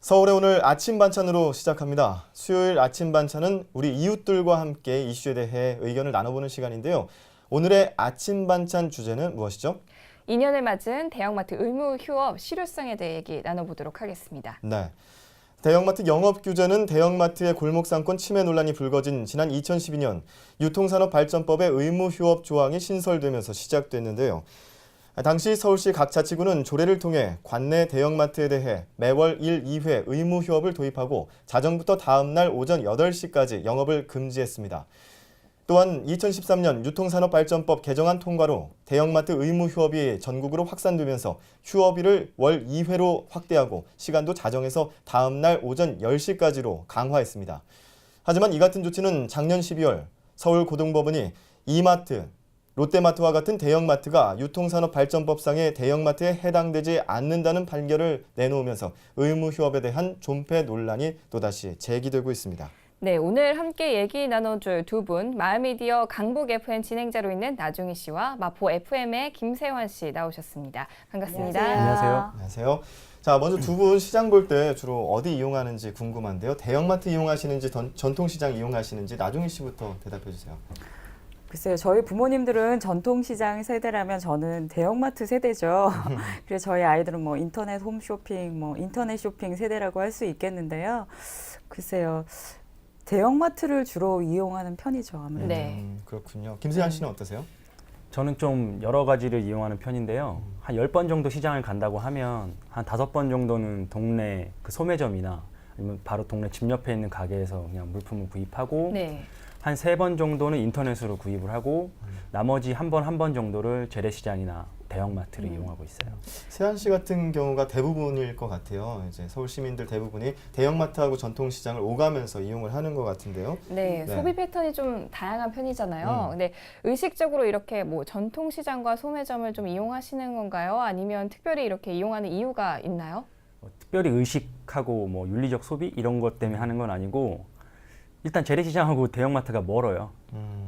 서울의 오늘 아침 반찬으로 시작합니다. 수요일 아침 반찬은 우리 이웃들과 함께 이슈에 대해 의견을 나눠보는 시간인데요. 오늘의 아침 반찬 주제는 무엇이죠? 2년을 맞은 대형마트 의무 휴업 실효성에 대해 얘기 나눠보도록 하겠습니다. 네. 대형마트 영업 규제는 대형마트의 골목상권 침해 논란이 불거진 지난 2012년 유통산업발전법의 의무 휴업 조항이 신설되면서 시작됐는데요. 당시 서울시 각 자치구는 조례를 통해 관내 대형마트에 대해 매월 1, 2회 의무 휴업을 도입하고 자정부터 다음 날 오전 8시까지 영업을 금지했습니다. 또한 2013년 유통산업발전법 개정안 통과로 대형마트 의무 휴업이 전국으로 확산되면서 휴업일을 월 2회로 확대하고 시간도 자정에서 다음 날 오전 10시까지로 강화했습니다. 하지만 이 같은 조치는 작년 12월 서울고등법원이 이마트, 롯데마트와 같은 대형마트가 유통산업발전법상의 대형마트에 해당되지 않는다는 판결을 내놓으면서 의무 휴업에 대한 존폐 논란이 또다시 제기되고 있습니다. 네, 오늘 함께 얘기 나눠줄 두 분, 마을미디어 강북 FM 진행자로 있는 나중희 씨와 마포 FM의 김세환 씨 나오셨습니다. 반갑습니다. 안녕하세요. 안녕하세요. 자, 먼저 두 분 시장 볼 때 주로 어디 이용하는지 궁금한데요. 대형마트 이용하시는지 전통시장 이용하시는지 나중희 씨부터 대답해 주세요. 글쎄요, 저희 부모님들은 전통시장 세대라면 저는 대형마트 세대죠. 그래서 저희 아이들은 뭐 인터넷 홈쇼핑, 뭐 인터넷 쇼핑 세대라고 할 수 있겠는데요. 글쎄요, 대형마트를 주로 이용하는 편이죠, 아무래도. 네. 그렇군요. 김세환 씨는 어떠세요? 저는 좀 여러 가지를 이용하는 편인데요. 한 10번 정도 시장을 간다고 하면 한 5번 정도는 동네 그 소매점이나 아니면 바로 동네 집 옆에 있는 가게에서 그냥 물품을 구입하고 네. 한 3번 정도는 인터넷으로 구입을 하고 나머지 한 번 정도를 재래시장이나 대형마트를 이용하고 있어요. 세환 씨 같은 경우가 대부분일 것 같아요. 이제 서울 시민들 대부분이 대형마트하고 전통시장을 오가면서 이용을 하는 것 같은데요. 네, 네. 소비 패턴이 좀 다양한 편이잖아요. 근데 의식적으로 이렇게 뭐 전통시장과 소매점을 좀 이용하시는 건가요? 아니면 특별히 이렇게 이용하는 이유가 있나요? 특별히 의식하고 뭐 윤리적 소비 이런 것 때문에 하는 건 아니고 일단 재래시장하고 대형마트가 멀어요.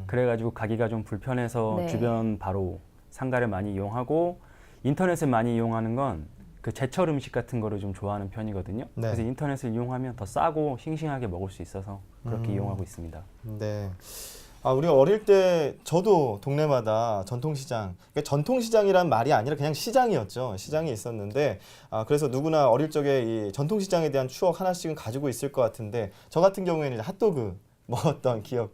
그래가지고 가기가 좀 불편해서 네. 주변 바로 상가를 많이 이용하고 인터넷을 많이 이용하는 건 그 제철 음식 같은 거를 좀 좋아하는 편이거든요. 네. 그래서 인터넷을 이용하면 더 싸고 싱싱하게 먹을 수 있어서 그렇게 이용하고 있습니다. 네. 우리 어릴 때 저도 동네마다 전통시장, 그러니까 전통시장이란 말이 아니라 그냥 시장이었죠. 시장이 있었는데 그래서 누구나 어릴 적에 이 전통시장에 대한 추억 하나씩은 가지고 있을 것 같은데 저 같은 경우에는 이제 핫도그 먹었던 기억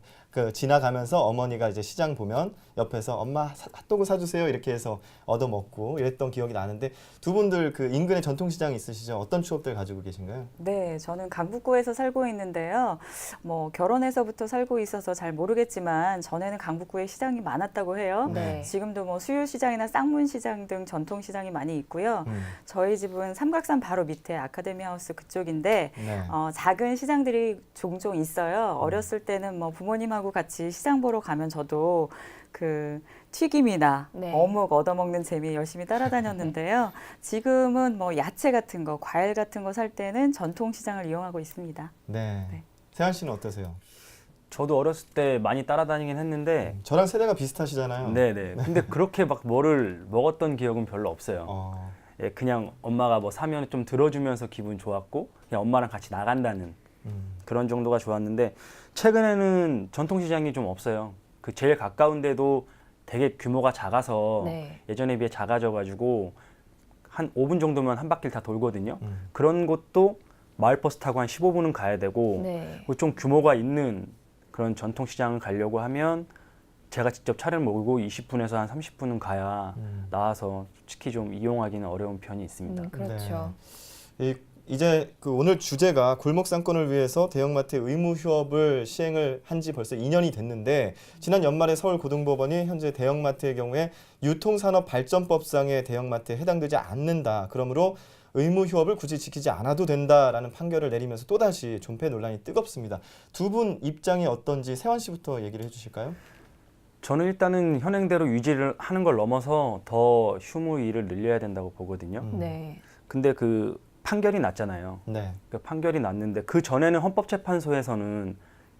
지나가면서 어머니가 이제 시장 보면 옆에서 엄마 핫도그 사주세요 이렇게 해서 얻어 먹고 이랬던 기억이 나는데 두 분들 그 인근에 전통시장 있으시죠? 어떤 추억들 가지고 계신가요? 네, 저는 강북구에서 살고 있는데요. 뭐 결혼해서부터 살고 있어서 잘 모르겠지만 전에는 강북구에 시장이 많았다고 해요. 네. 지금도 뭐 수유시장이나 쌍문시장 등 전통시장이 많이 있고요. 저희 집은 삼각산 바로 밑에 아카데미하우스 그쪽인데 네. 작은 시장들이 종종 있어요. 어렸을 때는 뭐 부모님하고 같이 시장 보러 가면 저도 그 튀김이나 네. 어묵 얻어먹는 재미에 열심히 따라다녔는데요. 지금은 뭐 야채 같은 거, 과일 같은 거 살 때는 전통시장을 이용하고 있습니다. 네. 네. 세환 씨는 어떠세요? 저도 어렸을 때 많이 따라다니긴 했는데 저랑 세대가 비슷하시잖아요. 네네. 근데 그렇게 막 뭐를 먹었던 기억은 별로 없어요. 예, 그냥 엄마가 뭐 사면 좀 들어주면서 기분 좋았고 그냥 엄마랑 같이 나간다는 그런 정도가 좋았는데 최근에는 전통시장이 좀 없어요. 그 제일 가까운 데도 되게 규모가 작아서 네. 예전에 비해 작아져가지고 한 5분 정도면 한 바퀴를 다 돌거든요. 그런 곳도 마을버스 타고 한 15분은 가야 되고 네. 좀 규모가 있는 그런 전통시장을 가려고 하면 제가 직접 차를 몰고 20분에서 한 30분은 가야 나와서 솔직히 좀 이용하기는 어려운 편이 있습니다. 그렇죠. 네. 이제 그 오늘 주제가 골목 상권을 위해서 대형마트의 의무 휴업을 시행을 한 지 벌써 2년이 됐는데 지난 연말에 서울고등법원이 현재 대형마트의 경우에 유통산업발전법상의 대형마트에 해당되지 않는다. 그러므로 의무 휴업을 굳이 지키지 않아도 된다라는 판결을 내리면서 또다시 존폐 논란이 뜨겁습니다. 두 분 입장이 어떤지 세환 씨부터 얘기를 해주실까요? 저는 일단은 현행대로 유지를 하는 걸 넘어서 더 휴무일을 늘려야 된다고 보거든요. 네. 근데 그 판결이 났잖아요. 네. 그 판결이 났는데 그 전에는 헌법재판소에서는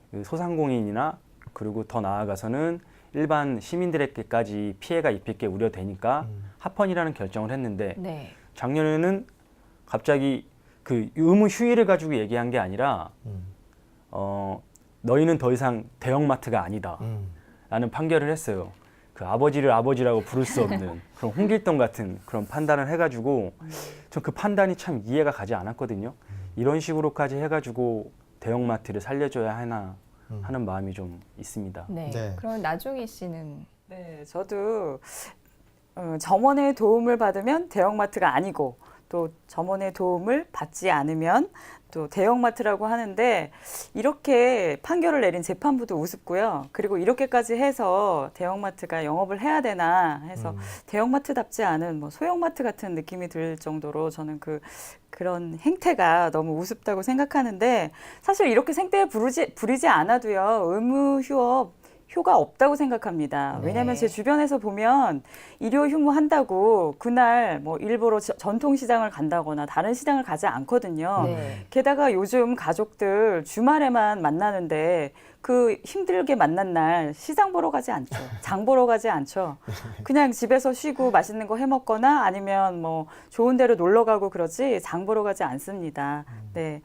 그 소상공인이나 그리고 더 나아가서는 일반 시민들에게까지 피해가 입힐 게 우려되니까 합헌이라는 결정을 했는데 네. 작년에는 갑자기 그 의무 휴일을 가지고 얘기한 게 아니라 너희는 더 이상 대형마트가 아니다 라는 판결을 했어요. 그 아버지를 아버지라고 부를 수 없는 그런 홍길동 같은 그런 판단을 해가지고 전 그 판단이 참 이해가 가지 않았거든요. 이런 식으로까지 해가지고 대형마트를 살려줘야 하나 하는 마음이 좀 있습니다. 네. 네. 그럼 나종희 씨는 네, 저도 점원의 도움을 받으면 대형마트가 아니고 또 점원의 도움을 받지 않으면 또 대형마트라고 하는데 이렇게 판결을 내린 재판부도 우습고요. 그리고 이렇게까지 해서 대형마트가 영업을 해야 되나 해서 대형마트답지 않은 뭐 소형마트 같은 느낌이 들 정도로 저는 그런 행태가 너무 우습다고 생각하는데 사실 이렇게 생떼에 부리지 않아도요. 의무 휴업 효가 없다고 생각합니다. 왜냐하면 제 주변에서 보면 일요 휴무한다고 그날 뭐 일부러 전통시장을 간다거나 다른 시장을 가지 않거든요. 네. 게다가 요즘 가족들 주말에만 만나는데 그 힘들게 만난 날 시장 보러 가지 않죠. 장 보러 가지 않죠. 그냥 집에서 쉬고 맛있는 거 해 먹거나 아니면 뭐 좋은 데로 놀러 가고 그러지 장 보러 가지 않습니다. 네.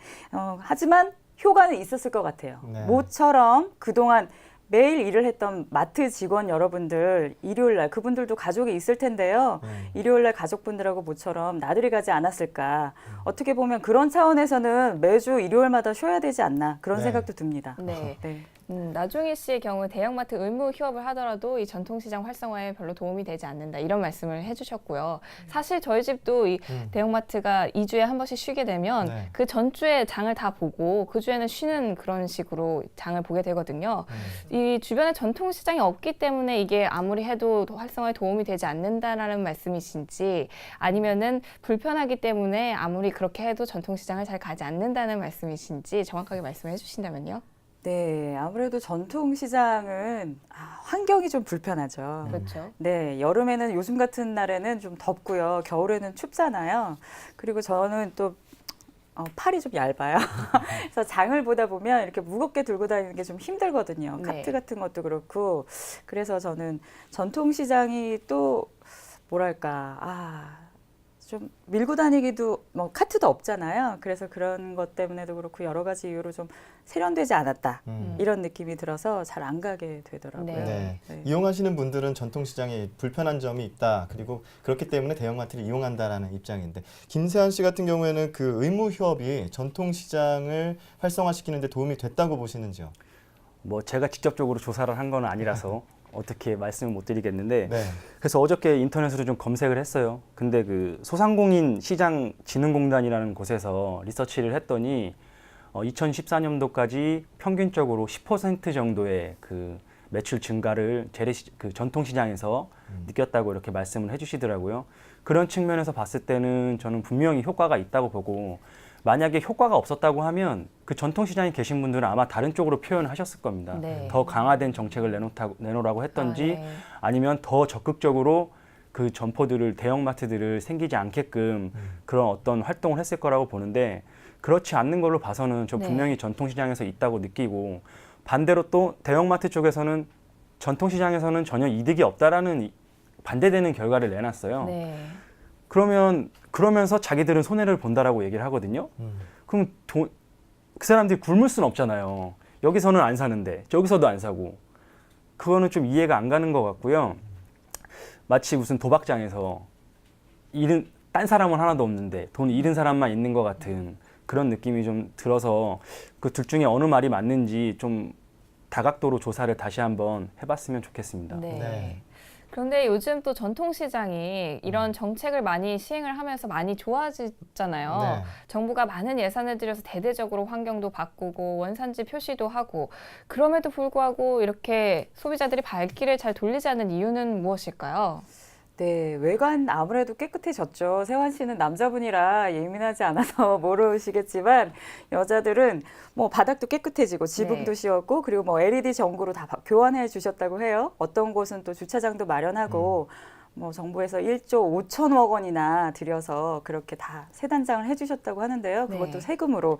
하지만 효과는 있었을 것 같아요. 네. 모처럼 그동안 매일 일을 했던 마트 직원 여러분들 일요일 날 그분들도 가족이 있을 텐데요. 일요일 날 가족분들하고 모처럼 나들이 가지 않았을까. 어떻게 보면 그런 차원에서는 매주 일요일마다 쉬어야 되지 않나 그런 네. 생각도 듭니다. 네. 네. 나종희 씨의 경우 대형마트 의무 휴업을 하더라도 이 전통시장 활성화에 별로 도움이 되지 않는다 이런 말씀을 해주셨고요. 사실 저희 집도 이 대형마트가 2주에 한 번씩 쉬게 되면 네. 그 전주에 장을 다 보고 그 주에는 쉬는 그런 식으로 장을 보게 되거든요. 이 주변에 전통시장이 없기 때문에 이게 아무리 해도 활성화에 도움이 되지 않는다라는 말씀이신지 아니면은 불편하기 때문에 아무리 그렇게 해도 전통시장을 잘 가지 않는다는 말씀이신지 정확하게 말씀해 주신다면요. 네, 아무래도 전통시장은 환경이 좀 불편하죠. 그렇죠. 네, 여름에는 요즘 같은 날에는 좀 덥고요. 겨울에는 춥잖아요. 그리고 저는 또 팔이 좀 얇아요. 그래서 장을 보다 보면 이렇게 무겁게 들고 다니는 게 좀 힘들거든요. 네. 카트 같은 것도 그렇고. 그래서 저는 전통시장이 또 뭐랄까, 좀 밀고 다니기도 뭐 카트도 없잖아요. 그래서 그런 것 때문에도 그렇고 여러 가지 이유로 좀 세련되지 않았다. 이런 느낌이 들어서 잘 안 가게 되더라고요. 네. 네. 네. 이용하시는 분들은 전통시장에 불편한 점이 있다. 그리고 그렇기 때문에 대형마트를 이용한다라는 입장인데 김세한 씨 같은 경우에는 그 의무 휴업이 전통시장을 활성화시키는 데 도움이 됐다고 보시는지요? 뭐 제가 직접적으로 조사를 한 건 아니라서 어떻게 말씀을 못 드리겠는데 네. 그래서 어저께 인터넷으로 좀 검색을 했어요. 근데 그 소상공인 시장 진흥공단이라는 곳에서 리서치를 했더니 2014년도까지 평균적으로 10% 정도의 그 매출 증가를 그 전통시장에서 느꼈다고 이렇게 말씀을 해주시더라고요. 그런 측면에서 봤을 때는 저는 분명히 효과가 있다고 보고 만약에 효과가 없었다고 하면 그 전통시장에 계신 분들은 아마 다른 쪽으로 표현을 하셨을 겁니다. 네. 더 강화된 정책을 내놓으라고 했던지 네. 아니면 더 적극적으로 그 점포들을 대형마트들을 생기지 않게끔 그런 어떤 활동을 했을 거라고 보는데 그렇지 않는 걸로 봐서는 저 네. 분명히 전통시장에서 있다고 느끼고 반대로 또 대형마트 쪽에서는 전통시장에서는 전혀 이득이 없다라는 반대되는 결과를 내놨어요. 네. 그러면서 자기들은 손해를 본다라고 얘기를 하거든요. 그럼 그 사람들이 굶을 수는 없잖아요. 여기서는 안 사는데 저기서도 안 사고 그거는 좀 이해가 안 가는 것 같고요. 마치 무슨 도박장에서 딴 사람은 하나도 없는데 돈 잃은 사람만 있는 것 같은 그런 느낌이 좀 들어서 그 둘 중에 어느 말이 맞는지 좀 다각도로 조사를 다시 한번 해봤으면 좋겠습니다. 네. 네. 그런데 요즘 또 전통시장이 이런 정책을 많이 시행을 하면서 많이 좋아지잖아요. 네. 정부가 많은 예산을 들여서 대대적으로 환경도 바꾸고 원산지 표시도 하고 그럼에도 불구하고 이렇게 소비자들이 발길을 잘 돌리지 않는 이유는 무엇일까요? 네, 외관 아무래도 깨끗해졌죠. 세환 씨는 남자분이라 예민하지 않아서 모르시겠지만 여자들은 뭐 바닥도 깨끗해지고 지붕도 네. 씌웠고 그리고 뭐 LED 전구로 다 교환해 주셨다고 해요. 어떤 곳은 또 주차장도 마련하고 뭐 정부에서 1조 5천억 원이나 들여서 그렇게 다 세단장을 해주셨다고 하는데요. 그것도 네. 세금으로.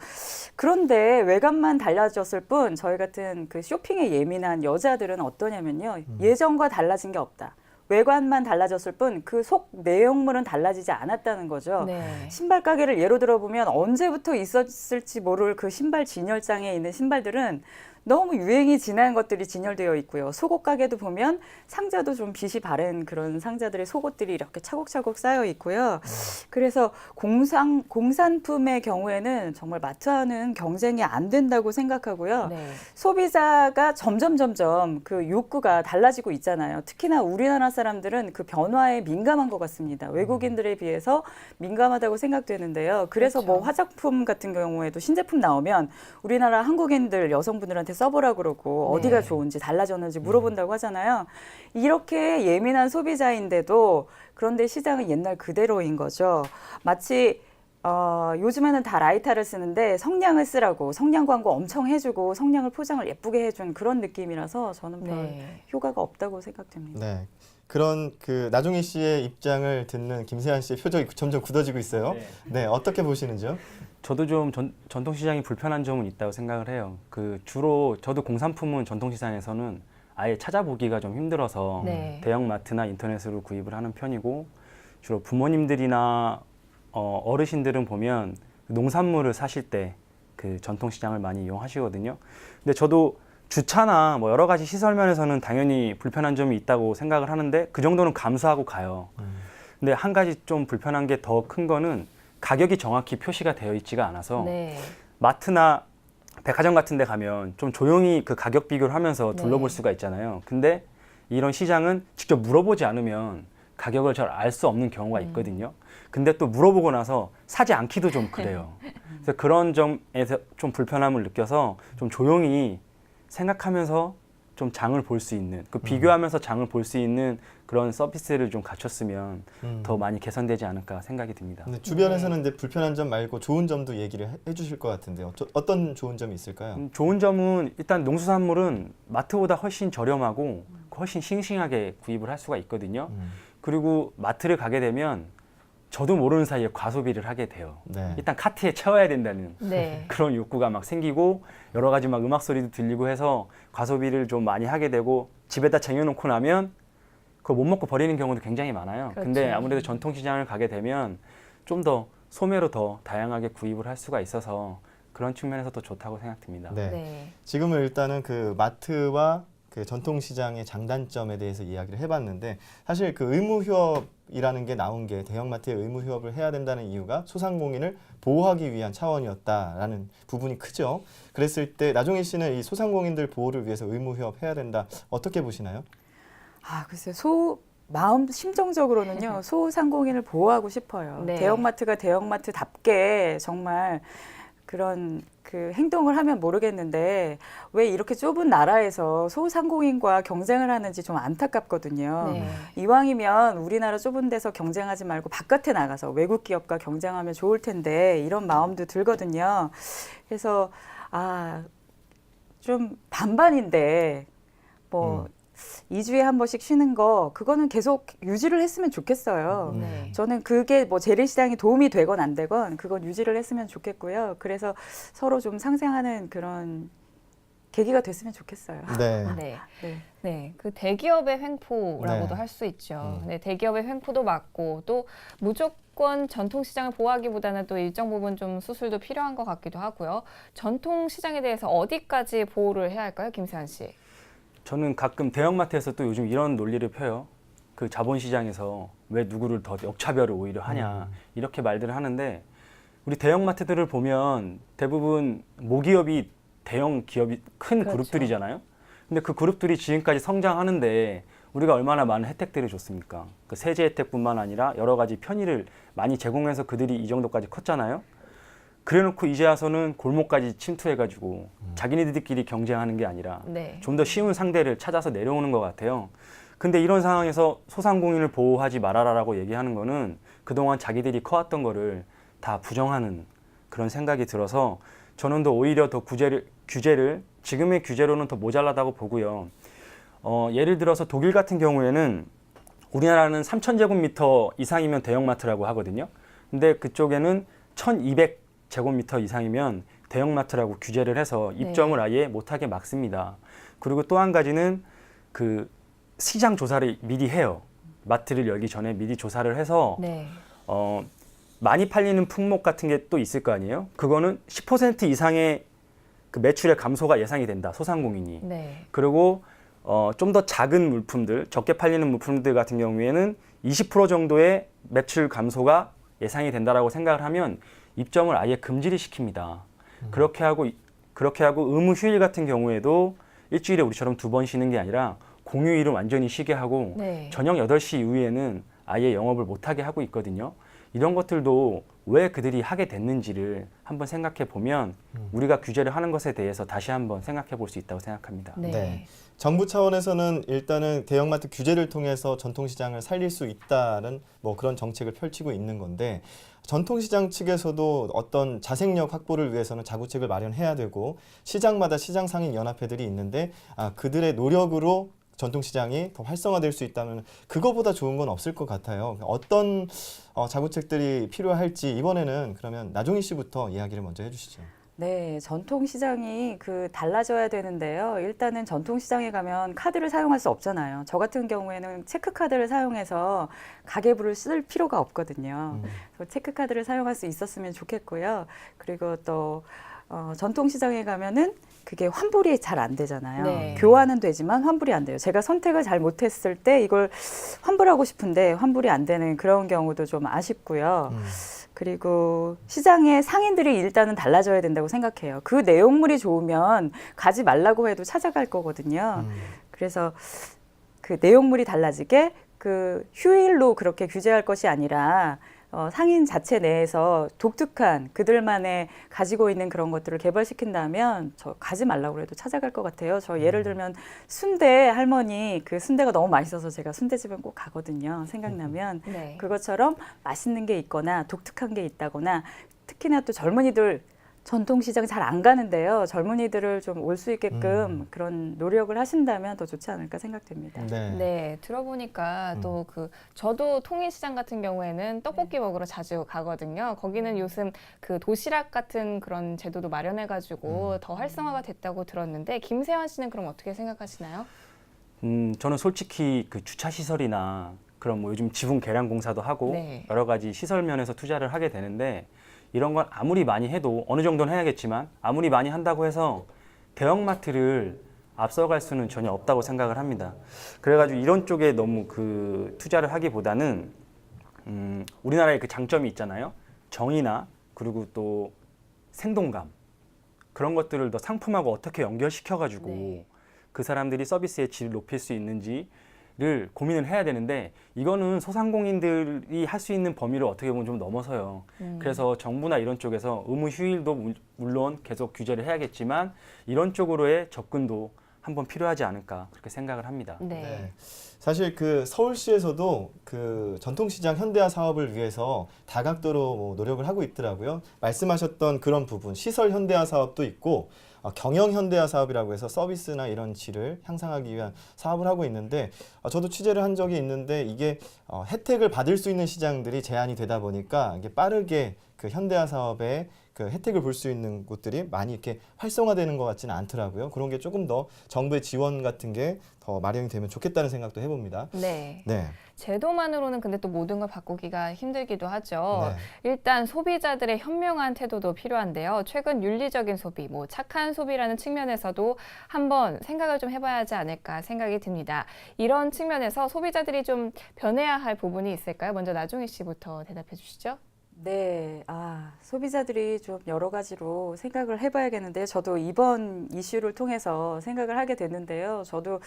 그런데 외관만 달라졌을 뿐 저희 같은 그 쇼핑에 예민한 여자들은 어떠냐면요. 예전과 달라진 게 없다. 외관만 달라졌을 뿐 그 속 내용물은 달라지지 않았다는 거죠. 네. 신발 가게를 예로 들어보면 언제부터 있었을지 모를 그 신발 진열장에 있는 신발들은 너무 유행이 지난 것들이 진열되어 있고요. 속옷 가게도 보면 상자도 좀 빛이 바랜 그런 상자들의 속옷들이 이렇게 차곡차곡 쌓여 있고요. 그래서 공산품의 경우에는 정말 마트와는 경쟁이 안 된다고 생각하고요. 네. 소비자가 점점 그 욕구가 달라지고 있잖아요. 특히나 우리나라 사람들은 그 변화에 민감한 것 같습니다. 외국인들에 비해서 민감하다고 생각되는데요. 그래서 그렇죠. 뭐 화장품 같은 경우에도 신제품 나오면 우리나라 한국인들 여성분들한테 써보라 그러고 네. 어디가 좋은지 달라졌는지 물어본다고 하잖아요. 이렇게 예민한 소비자인데도 그런데 시장은 옛날 그대로인 거죠. 마치 요즘에는 다 라이터를 쓰는데 성냥을 쓰라고 성냥 광고 엄청 해주고 성냥을 포장을 예쁘게 해준 그런 느낌이라서 저는 별 네. 효과가 없다고 생각됩니다. 네. 그런 그 나종희 씨의 입장을 듣는 김세한 씨의 표정이 점점 굳어지고 있어요. 네, 어떻게 보시는지요? 저도 좀 전통시장이 불편한 점은 있다고 생각을 해요. 그 주로 저도 공산품은 전통시장에서는 아예 찾아보기가 좀 힘들어서 네. 대형마트나 인터넷으로 구입을 하는 편이고 주로 부모님들이나 어르신들은 보면 농산물을 사실 때 그 전통시장을 많이 이용하시거든요. 근데 저도 주차나 뭐 여러 가지 시설 면에서는 당연히 불편한 점이 있다고 생각을 하는데 그 정도는 감수하고 가요. 근데 한 가지 좀 불편한 게 더 큰 거는 가격이 정확히 표시가 되어 있지가 않아서 네. 마트나 백화점 같은 데 가면 좀 조용히 그 가격 비교를 하면서 둘러볼 네. 수가 있잖아요. 근데 이런 시장은 직접 물어보지 않으면 가격을 잘 알 수 없는 경우가 있거든요. 근데 또 물어보고 나서 사지 않기도 좀 그래요. 그래서 그런 점에서 좀 불편함을 느껴서 좀 조용히 생각하면서 좀 장을 볼 수 있는, 그 비교하면서 장을 볼 수 있는 그런 서비스를 좀 갖췄으면 더 많이 개선되지 않을까 생각이 듭니다. 근데 주변에서는 근데 불편한 점 말고 좋은 점도 얘기를 해주실 것 같은데요. 어떤 좋은 점이 있을까요? 좋은 점은 일단 농수산물은 마트보다 훨씬 저렴하고 훨씬 싱싱하게 구입을 할 수가 있거든요. 그리고 마트를 가게 되면 저도 모르는 사이에 과소비를 하게 돼요. 네. 일단 카트에 채워야 된다는 네. 그런 욕구가 막 생기고 여러 가지 막 음악 소리도 들리고 해서 과소비를 좀 많이 하게 되고 집에다 쟁여놓고 나면 그거 못 먹고 버리는 경우도 굉장히 많아요. 근데 그렇죠. 아무래도 전통시장을 가게 되면 좀 더 소매로 더 다양하게 구입을 할 수가 있어서 그런 측면에서도 좋다고 생각됩니다. 네. 네. 지금은 일단은 그 마트와 그 전통시장의 장단점에 대해서 이야기를 해봤는데 사실 그 의무휴업이라는 게 나온 게 대형마트에 의무휴업을 해야 된다는 이유가 소상공인을 보호하기 위한 차원이었다라는 부분이 크죠. 그랬을 때 나종희 씨는 이 소상공인들 보호를 위해서 의무휴업 해야 된다 어떻게 보시나요? 글쎄요. 마음 심정적으로는요. 소상공인을 보호하고 싶어요. 네. 대형마트가 대형마트답게 정말 그런 그 행동을 하면 모르겠는데 왜 이렇게 좁은 나라에서 소상공인과 경쟁을 하는지 좀 안타깝거든요. 네. 이왕이면 우리나라 좁은 데서 경쟁하지 말고 바깥에 나가서 외국 기업과 경쟁하면 좋을 텐데 이런 마음도 들거든요. 그래서 좀 반반인데 뭐 2주에 한 번씩 쉬는 거 그거는 계속 유지를 했으면 좋겠어요. 네. 저는 그게 뭐 재래시장에 도움이 되건 안 되건 그건 유지를 했으면 좋겠고요. 그래서 서로 좀 상생하는 그런 계기가 됐으면 좋겠어요. 네. 네. 네. 네, 그 대기업의 횡포라고도 네. 할 수 있죠. 네, 대기업의 횡포도 맞고 또 무조건 전통시장을 보호하기보다는 또 일정 부분 좀 수술도 필요한 것 같기도 하고요. 전통시장에 대해서 어디까지 보호를 해야 할까요, 김세환 씨? 저는 가끔 대형마트에서 또 요즘 이런 논리를 펴요. 그 자본시장에서 왜 누구를 더 역차별을 오히려 하냐 이렇게 말들을 하는데 우리 대형마트들을 보면 대부분 모기업이 대형 기업이 큰 그렇죠. 그룹들이잖아요. 근데 그 그룹들이 지금까지 성장하는데 우리가 얼마나 많은 혜택들을 줬습니까? 그 세제 혜택뿐만 아니라 여러 가지 편의를 많이 제공해서 그들이 이 정도까지 컸잖아요. 그래놓고 이제 와서는 골목까지 침투해가지고 자기네들끼리 경쟁하는 게 아니라 네. 좀 더 쉬운 상대를 찾아서 내려오는 것 같아요. 근데 이런 상황에서 소상공인을 보호하지 말아라라고 얘기하는 거는 그동안 자기들이 커왔던 거를 다 부정하는 그런 생각이 들어서 저는 더 오히려 더 규제를 지금의 규제로는 더 모자라다고 보고요. 예를 들어서 독일 같은 경우에는 우리나라는 3,000제곱미터 이상이면 대형마트라고 하거든요. 근데 그쪽에는 1,200제곱미터 이상이면 대형마트라고 규제를 해서 입점을 아예 못하게 막습니다. 그리고 또 한 가지는 그 시장 조사를 미리 해요. 마트를 열기 전에 미리 조사를 해서 네. 많이 팔리는 품목 같은 게 또 있을 거 아니에요? 그거는 10% 이상의 그 매출의 감소가 예상이 된다. 소상공인이. 네. 그리고 좀 더 작은 물품들, 적게 팔리는 물품들 같은 경우에는 20% 정도의 매출 감소가 예상이 된다라고 생각을 하면 입점을 아예 금지를 시킵니다. 그렇게 하고 의무 휴일 같은 경우에도 일주일에 우리처럼 2번 쉬는 게 아니라 공휴일은 완전히 쉬게 하고 네. 저녁 8시 이후에는 아예 영업을 못하게 하고 있거든요. 이런 것들도 왜 그들이 하게 됐는지를 한번 생각해 보면 우리가 규제를 하는 것에 대해서 다시 한번 생각해 볼 수 있다고 생각합니다. 네. 네. 정부 차원에서는 일단은 대형마트 규제를 통해서 전통시장을 살릴 수 있다는 뭐 그런 정책을 펼치고 있는 건데 전통시장 측에서도 어떤 자생력 확보를 위해서는 자구책을 마련해야 되고 시장마다 시장 상인 연합회들이 있는데 그들의 노력으로 전통시장이 더 활성화될 수 있다면 그거보다 좋은 건 없을 것 같아요. 어떤 자구책들이 필요할지 이번에는 그러면 나종희 씨부터 이야기를 먼저 해주시죠. 네, 전통시장이 달라져야 되는데요. 일단은 전통시장에 가면 카드를 사용할 수 없잖아요. 저 같은 경우에는 체크카드를 사용해서 가계부를 쓸 필요가 없거든요. 그래서 체크카드를 사용할 수 있었으면 좋겠고요. 그리고 또 전통시장에 가면은 그게 환불이 잘 안 되잖아요. 네. 교환은 되지만 환불이 안 돼요. 제가 선택을 잘 못했을 때 이걸 환불하고 싶은데 환불이 안 되는 그런 경우도 좀 아쉽고요. 그리고 시장의 상인들이 일단은 달라져야 된다고 생각해요. 그 내용물이 좋으면 가지 말라고 해도 찾아갈 거거든요. 그래서 그 내용물이 달라지게 그 휴일로 그렇게 규제할 것이 아니라 상인 자체 내에서 독특한 그들만의 가지고 있는 그런 것들을 개발시킨다면 저 가지 말라고 해도 찾아갈 것 같아요. 저 예를 들면 순대 할머니 그 순대가 너무 맛있어서 제가 순대집은 꼭 가거든요. 생각나면 네. 그것처럼 맛있는 게 있거나 독특한 게 있다거나 특히나 또 젊은이들 전통시장 잘 안 가는데요. 젊은이들을 좀 올 수 있게끔 그런 노력을 하신다면 더 좋지 않을까 생각됩니다. 네, 들어보니까 또 저도 통인시장 같은 경우에는 떡볶이 먹으러 자주 가거든요. 거기는 요즘 그 도시락 같은 그런 제도도 마련해가지고 더 활성화가 됐다고 들었는데 김세환 씨는 그럼 어떻게 생각하시나요? 저는 솔직히 그 주차 시설이나 그런 뭐 요즘 지붕 개량 공사도 하고 네. 여러 가지 시설 면에서 투자를 하게 되는데 이런 건 아무리 많이 해도 어느 정도는 해야겠지만 아무리 많이 한다고 해서 대형마트를 앞서갈 수는 전혀 없다고 생각을 합니다. 그래가지고 이런 쪽에 너무 그 투자를 하기보다는 우리나라의 그 장점이 있잖아요. 정의나 그리고 또 생동감 그런 것들을 더 상품하고 어떻게 연결시켜가지고 네. 그 사람들이 서비스의 질을 높일 수 있는지를 고민을 해야 되는데 이거는 소상공인들이 할 수 있는 범위를 어떻게 보면 좀 넘어서요. 그래서 정부나 이런 쪽에서 의무 휴일도 물론 계속 규제를 해야겠지만 이런 쪽으로의 접근도 한번 필요하지 않을까 그렇게 생각을 합니다. 네. 사실 그 서울시에서도 그 전통시장 현대화 사업을 위해서 다각도로 뭐 노력을 하고 있더라고요. 말씀하셨던 그런 부분, 시설 현대화 사업도 있고 경영 현대화 사업이라고 해서 서비스나 이런 질을 향상하기 위한 사업을 하고 있는데 저도 취재를 한 적이 있는데 이게 혜택을 받을 수 있는 시장들이 제한이 되다 보니까 이게 빠르게 그 현대화 사업에 그 혜택을 볼 수 있는 곳들이 많이 이렇게 활성화되는 것 같지는 않더라고요. 그런 게 조금 더 정부의 지원 같은 게 더 마련이 되면 좋겠다는 생각도 해봅니다. 네. 네. 제도만으로는 근데 또 모든 걸 바꾸기가 힘들기도 하죠. 네. 일단 소비자들의 현명한 태도도 필요한데요. 최근 윤리적인 소비, 뭐 착한 소비라는 측면에서도 한번 생각을 좀 해봐야 하지 않을까 생각이 듭니다. 이런 측면에서 소비자들이 좀 변해야 할 부분이 있을까요? 먼저 나종희 씨부터 대답해 주시죠. 네, 소비자들이 좀 여러 가지로 생각을 해봐야겠는데요. 저도 이번 이슈를 통해서 생각을 하게 됐는데요. 저도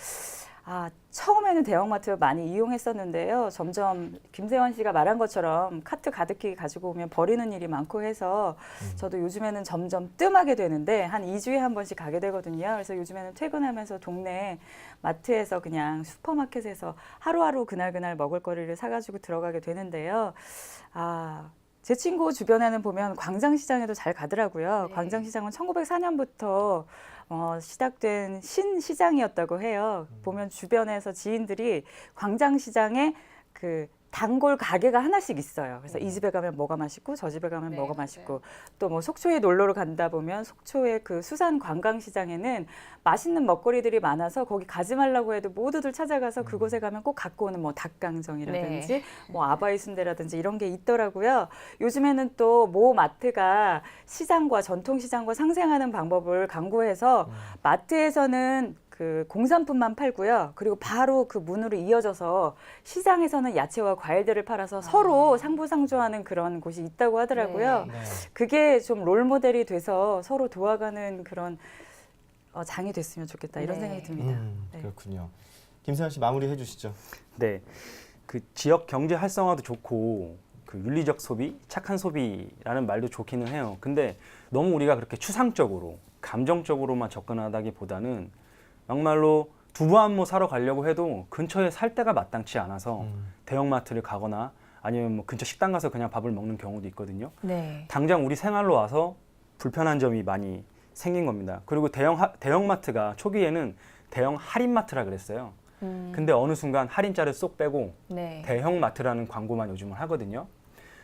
처음에는 대형마트 많이 이용했었는데요. 점점 김세환 씨가 말한 것처럼 카트 가득히 가지고 오면 버리는 일이 많고 해서 저도 요즘에는 점점 뜸하게 되는데 한 2주에 한 번씩 가게 되거든요. 그래서 요즘에는 퇴근하면서 동네 마트에서 그냥 슈퍼마켓에서 하루하루 그날 먹을 거리를 사가지고 들어가게 되는데요. 제 친구 주변에는 보면 광장시장에도 잘 가더라고요. 네. 광장시장은 1904년부터 시작된 신시장이었다고 해요. 보면 주변에서 지인들이 광장시장에 그 단골 가게가 하나씩 있어요. 그래서 이 집에 가면 뭐가 맛있고 저 집에 가면 네, 뭐가 맞아요. 맛있고 또 뭐 속초에 놀러를 간다 보면 속초의 그 수산 관광시장에는 맛있는 먹거리들이 많아서 거기 가지 말라고 해도 모두들 찾아가서 그곳에 가면 꼭 갖고 오는 뭐 닭강정이라든지 뭐 아바이 순대라든지 이런 게 있더라고요. 요즘에는 또 모 마트가 시장과 전통시장과 상생하는 방법을 강구해서 마트에서는 그 공산품만 팔고요. 그리고 바로 그 문으로 이어져서 시장에서는 야채와 과일들을 팔아서 서로 상부상조하는 그런 곳이 있다고 하더라고요. 네. 네. 그게 좀 롤모델이 돼서 서로 도와가는 그런 장이 됐으면 좋겠다 이런 네. 생각이 듭니다. 네. 그렇군요. 김세현 씨 마무리해 주시죠. 네, 그 지역 경제 활성화도 좋고 그 윤리적 소비, 착한 소비라는 말도 좋기는 해요. 근데 너무 우리가 그렇게 추상적으로, 감정적으로만 접근하다기보다는 막말로 두부 한 모 사러 가려고 해도 근처에 살 데가 마땅치 않아서 대형마트를 가거나 아니면 뭐 근처 식당 가서 그냥 밥을 먹는 경우도 있거든요. 네. 당장 우리 생활로 와서 불편한 점이 많이 생긴 겁니다. 그리고 대형마트가 초기에는 대형 할인마트라 그랬어요. 근데 어느 순간 할인자를 쏙 빼고 네. 대형마트라는 광고만 요즘은 하거든요.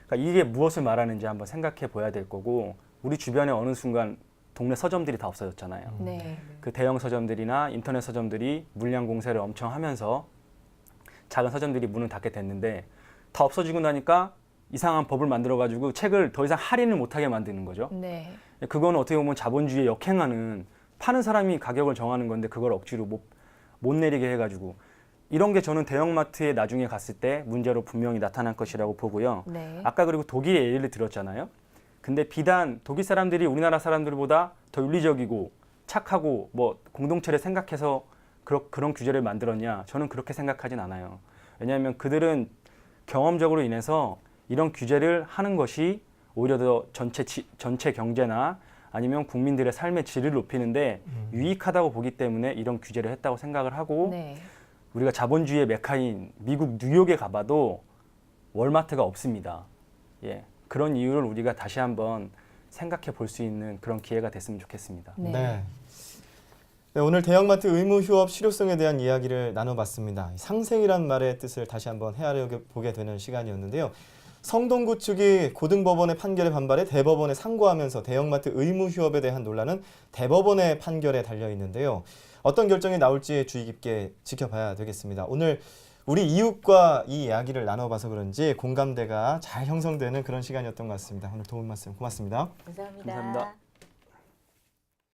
그러니까 이게 무엇을 말하는지 한번 생각해 봐야 될 거고 우리 주변에 어느 순간 동네 서점들이 다 없어졌잖아요. 네. 그 대형 서점들이나 인터넷 서점들이 물량 공세를 엄청 하면서 작은 서점들이 문을 닫게 됐는데 다 없어지고 나니까 이상한 법을 만들어가지고 책을 더 이상 할인을 못하게 만드는 거죠. 네. 그건 어떻게 보면 자본주의에 역행하는 파는 사람이 가격을 정하는 건데 그걸 억지로 못 내리게 해가지고 이런 게 저는 대형마트에 나중에 갔을 때 문제로 분명히 나타날 것이라고 보고요. 네. 아까 그리고 독일의 예를 들었잖아요. 근데 비단 독일 사람들이 우리나라 사람들보다 더 윤리적이고 착하고 뭐 공동체를 생각해서 그런 규제를 만들었냐? 저는 그렇게 생각하진 않아요. 왜냐하면 그들은 경험적으로 인해서 이런 규제를 하는 것이 오히려 더 전체 경제나 아니면 국민들의 삶의 질을 높이는데 유익하다고 보기 때문에 이런 규제를 했다고 생각을 하고 네. 우리가 자본주의의 메카인 미국 뉴욕에 가봐도 월마트가 없습니다. 예, 그런 이유를 우리가 다시 한번 생각해 볼 수 있는 그런 기회가 됐으면 좋겠습니다. 네. 네, 오늘 대형마트 의무 휴업 실효성에 대한 이야기를 나눠봤습니다. 상생이란 말의 뜻을 다시 한번 헤아려보게 되는 시간이었는데요. 성동구 측이 고등법원의 판결에 반발해 대법원에 상고하면서 대형마트 의무 휴업에 대한 논란은 대법원의 판결에 달려 있는데요. 어떤 결정이 나올지 주의 깊게 지켜봐야 되겠습니다. 오늘 우리 이웃과 이 이야기를 나눠봐서 그런지 공감대가 잘 형성되는 그런 시간이었던 것 같습니다. 오늘 도움 말씀 고맙습니다. 감사합니다. 감사합니다.